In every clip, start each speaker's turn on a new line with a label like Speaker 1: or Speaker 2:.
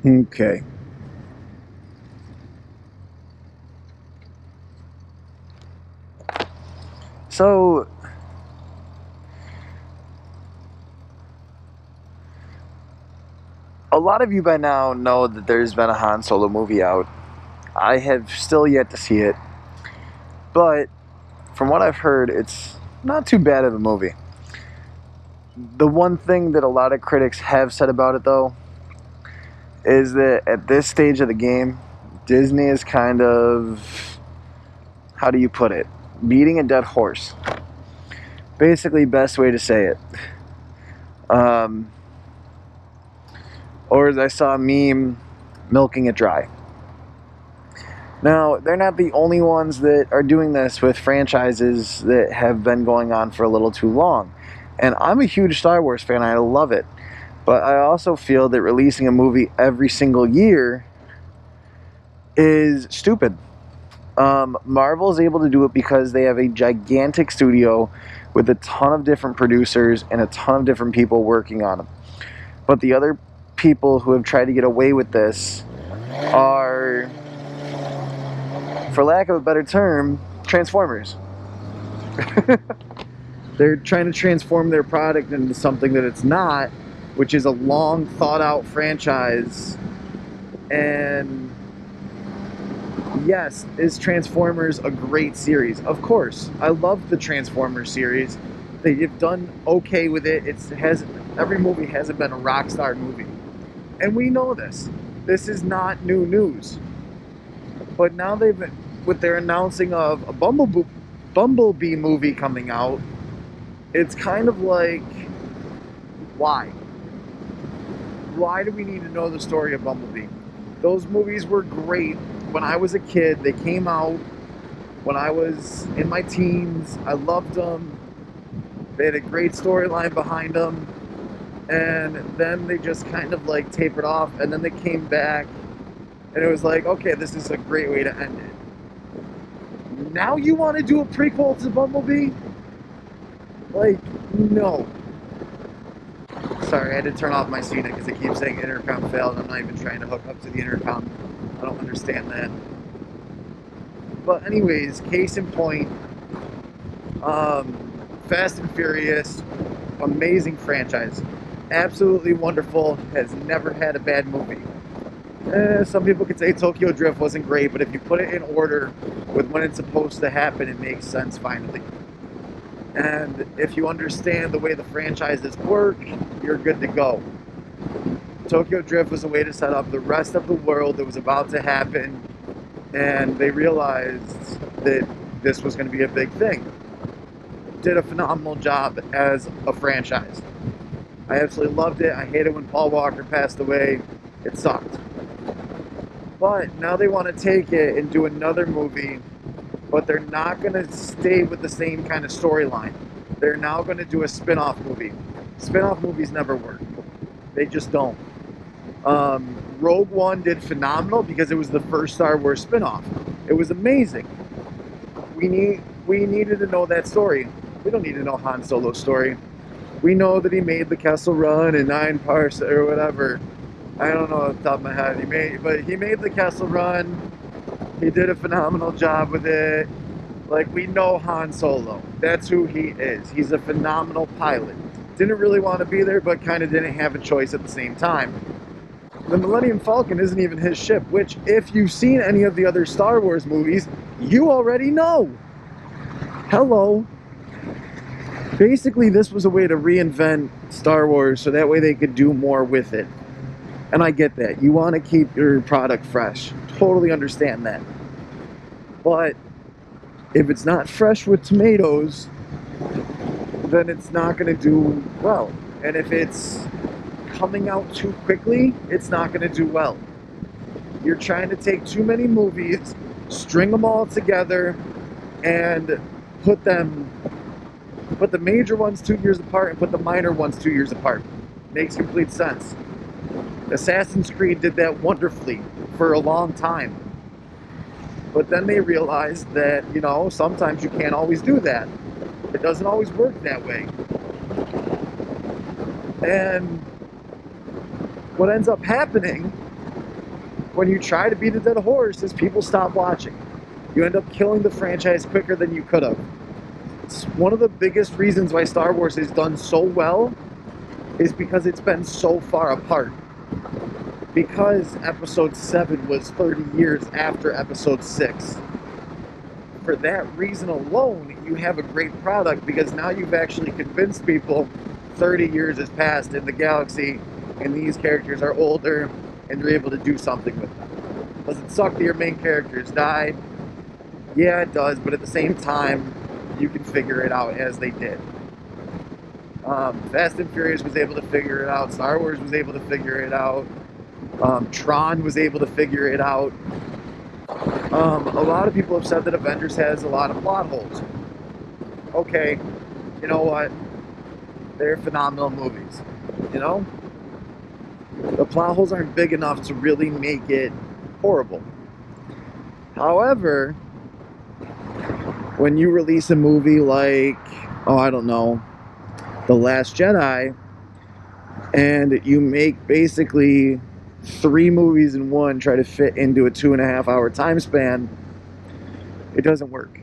Speaker 1: Okay. So, a lot of you by now know that there's been a Han Solo movie out. I have still yet to see it, but from what I've heard, it's not too bad of a movie. The one thing that a lot of critics have said about it, though, is that at this stage of the game, Disney is kind of, how do you put it, beating a dead horse. Basically, best way to say it. Um, or as I saw a meme, milking it dry. Now, they're not the only ones that are doing this with franchises that have been going on for a little too long. And I'm a huge Star Wars fan, I love it. But I also feel that releasing a movie every single year is stupid. Marvel is able to do it because they have a gigantic studio with a ton of different producers and a ton of different people working on them. But the other people who have tried to get away with this are, for lack of a better term, Transformers. They're trying to transform their product into something that it's not, which is a long thought out franchise. And yes, is Transformers a great series? Of course. I love the Transformers series. They've done okay with it. Every movie hasn't been a rock star movie. And we know this. This is not new news. But now with their announcing of a Bumblebee movie coming out, it's kind of like, why? Why do we need to know the story of Bumblebee? Those movies were great when I was a kid. They came out when I was in my teens. I loved them. They had a great storyline behind them. And then they just kind of like tapered off, and then they came back, and it was like, okay, this is a great way to end it. Now you want to do a prequel to Bumblebee? Like, no. Sorry, I had to turn off my CNET because it keeps saying intercom failed. I'm not even trying to hook up to the intercom. I don't understand that. But anyways, case in point, Fast and Furious, amazing franchise. Absolutely wonderful, has never had a bad movie. Some people could say Tokyo Drift wasn't great, but if you put it in order with when it's supposed to happen, it makes sense finally. And if you understand the way the franchises work, you're good to go. Tokyo Drift was a way to set up the rest of the world that was about to happen, and they realized that this was going to be a big thing. Did a phenomenal job as a franchise. I absolutely loved it. I hated when Paul Walker passed away. It sucked. But now they want to take it and do another movie, but they're not going to stay with the same kind of storyline. They're now going to do a spin-off movie. Spin-off movies never work. They just don't. Rogue One did phenomenal because it was the first Star Wars spin-off. It was amazing. We needed to know that story. We don't need to know Han Solo's story. We know that he made the Kessel Run in 9 parts or whatever. I don't know off the top of my head. He made the Kessel Run. He did a phenomenal job with it. Like, we know Han Solo. That's who he is. He's a phenomenal pilot. Didn't really want to be there, but kind of didn't have a choice at the same time. The Millennium Falcon isn't even his ship, which, if you've seen any of the other Star Wars movies, you already know. Hello. Basically, this was a way to reinvent Star Wars so that way they could do more with it. And I get that. You want to keep your product fresh. Totally understand that. But if it's not fresh with tomatoes, then it's not going to do well. And if it's coming out too quickly, it's not going to do well. You're trying to take too many movies, string them all together, and put the major ones 2 years apart and put the minor ones 2 years apart. Makes complete sense. Assassin's Creed did that wonderfully for a long time. But then they realized that, sometimes you can't always do that. It doesn't always work that way. And what ends up happening when you try to beat a dead horse is people stop watching. You end up killing the franchise quicker than you could have. It's one of the biggest reasons why Star Wars has done so well is because it's been so far apart. Because Episode 7 was 30 years after Episode 6. For that reason alone, you have a great product because now you've actually convinced people 30 years has passed in the galaxy and these characters are older and you're able to do something with them. Does it suck that your main characters died? Yeah, it does, but at the same time, you can figure it out as they did. Fast and Furious was able to figure it out. Star Wars was able to figure it out. Tron was able to figure it out. A lot of people have said that Avengers has a lot of plot holes. Okay, you know what? They're phenomenal movies. You know? The plot holes aren't big enough to really make it horrible. However, when you release a movie like, oh, I don't know, The Last Jedi, and you make basically 3 movies in one, try to fit into a 2.5 hour time span, it doesn't work.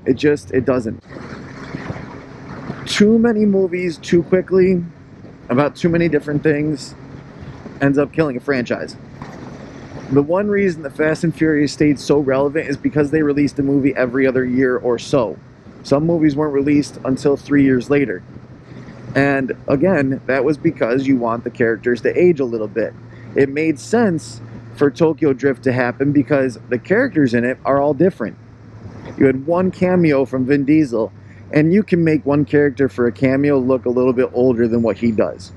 Speaker 1: It doesn't. Too many movies too quickly about too many different things ends up killing a franchise. The one reason that Fast and Furious stayed so relevant is because they released a movie every other year or so. Some movies weren't released until 3 years later. And again, that was because you want the characters to age a little bit. It made sense for Tokyo Drift to happen because the characters in it are all different. You had one cameo from Vin Diesel, and you can make one character for a cameo look a little bit older than what he does.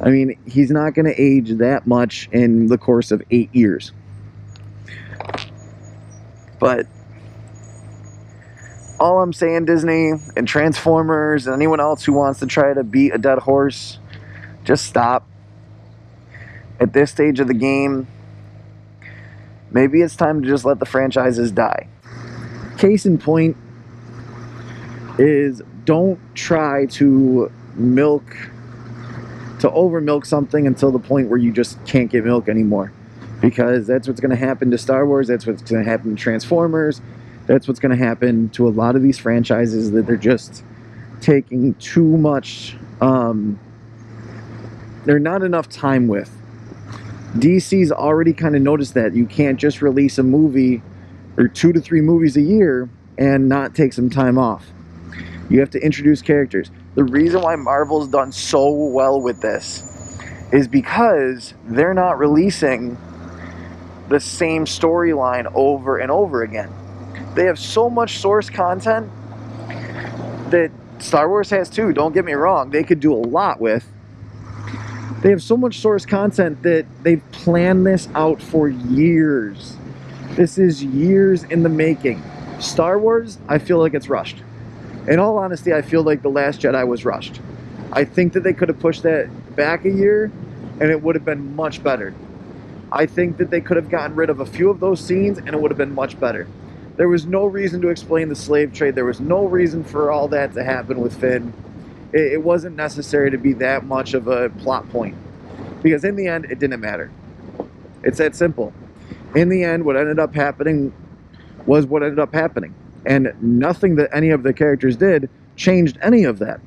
Speaker 1: I mean, he's not going to age that much in the course of 8 years. But all I'm saying, Disney and Transformers and anyone else who wants to try to beat a dead horse, just stop. At this stage of the game, maybe it's time to just let the franchises die. Case in point is don't try to over milk something until the point where you just can't get milk anymore, because that's what's going to happen to Star Wars, that's what's going to happen to Transformers, that's what's going to happen to a lot of these franchises that they're just taking too much, they're not enough time with. DC's already kind of noticed that you can't just release a movie or 2 to 3 movies a year and not take some time off. You have to introduce characters. The reason why Marvel's done so well with this is because they're not releasing the same storyline over and over again. They have so much source content that Star Wars has too, don't get me wrong, they could do a lot with. They have so much source content that they've planned this out for years. This is years in the making. Star Wars, I feel like it's rushed. In all honesty, I feel like The Last Jedi was rushed. I think that they could have pushed that back a year and it would have been much better. I think that they could have gotten rid of a few of those scenes and it would have been much better. There was no reason to explain the slave trade. There was no reason for all that to happen with Finn. It wasn't necessary to be that much of a plot point. Because in the end, it didn't matter. It's that simple. In the end, what ended up happening was what ended up happening. And nothing that any of the characters did changed any of that.